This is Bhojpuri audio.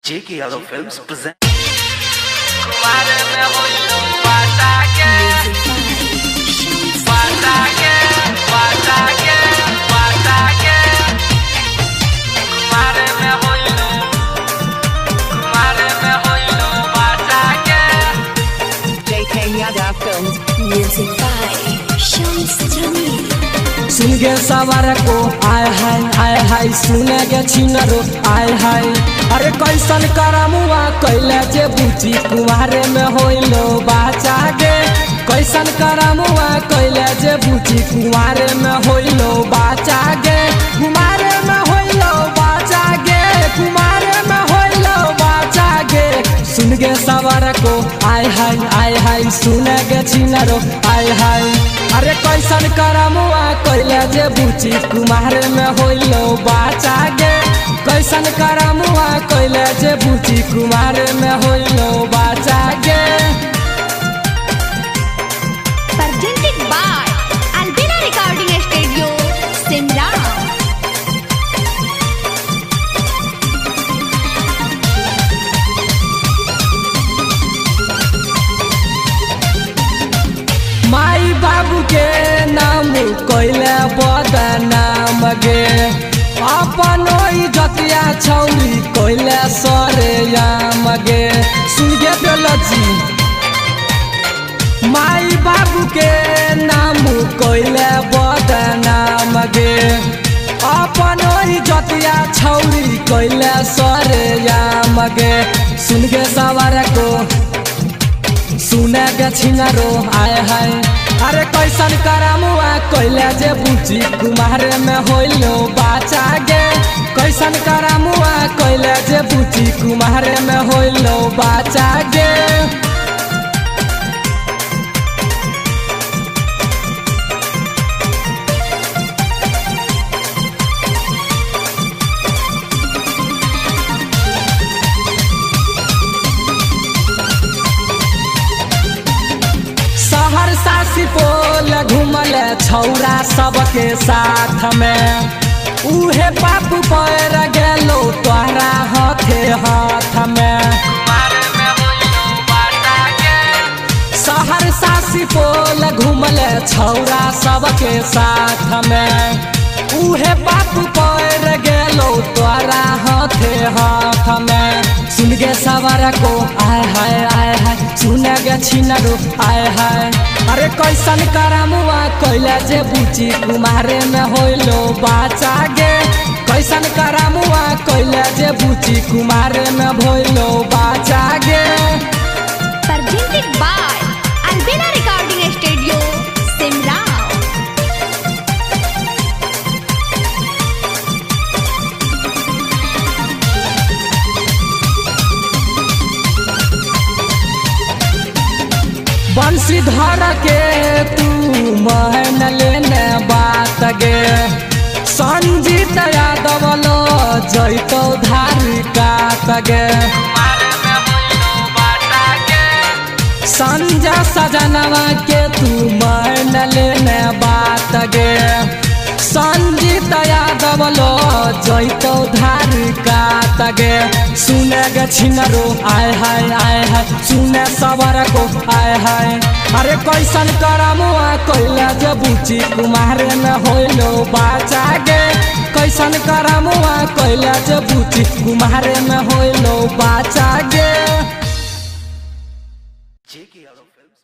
JK Yadav Films present. JK Yadav Films. Music by Shams Jamil. सुनगे सवार को आय हाय सुनेगे छिनरो आय हाय। अरे कैसन करमुआ कैले जे बुची कुमारे में होइलो बाचा गे। कैसन करमुआ कैले जे बुची कुमारे में होइलो बाचा गे। कुमारे में होइलो बाचा गे, कुमारे में होइलो बाचा गे। सुनगे सवार को आय हाय सुनेगे छिनरो आय हाय। अरे कैसन करमुआ कैले जे बुची कुमारे में होइलो बाचा गे। कैसन करमुआ कैले जे बुची कुमारे में होइलो बाचा गे। Presented by Albina Recording Studio, Simla. माई बाबू के नाम कैले बदनाम गे। अपन इज्जतिया छौरी कैले सरेआम गे। सुन गे बेलजी माई बाबू के नाम कैले बदनाम गे। अपन इज्जतिया छौरी कैले सरेआम गे। सुन गे सवार को सुनेगे छिनरो आय हाय। अरे कैसन करमुआ कैले जे बुची कुमारे में होइलो बाचा गे। कैसन करमुआ कैले जे बुची कुमारे में होइलो बाचा गे। शहर सासी पोल घूमल छौरा सबके साथ में। उहे बाप पैर गेलो तोहरा हाथे हाथ में। शहर सासी पोल घूमल छौरा सबके साथ में। उहे बाप पैर गेलो तोहरा हाथे हाथ में। सुन गे सवार को आय हाय सुनेगे छिनरो आय हाय। अरे कैसन करमुआ कैले जे बुची कुमारे में होइलो बाचा गे। कैसन करमुआ कैले जे बुची कुमारे में होइलो बाचा गे। Presented by Albina Recording Studio, Simla. बंसी धर के तू महन लेने बात गे। संजीत यादव लो जैतो धारी कात गे। संजय सजनवा के तू महन लेने बात गे। संजीत यादव लो जैतो धारी कात गे। सुनेगे छिनरो आय हाय सुने सवार को आय हाय। अरे कैसन करमुआ कैले जे बुची कुमारे में होइलो बाचा गे। कैसन करमुआ कैले जे बुची कुमारे में होइलो बाचा गे। JK Yadav Films.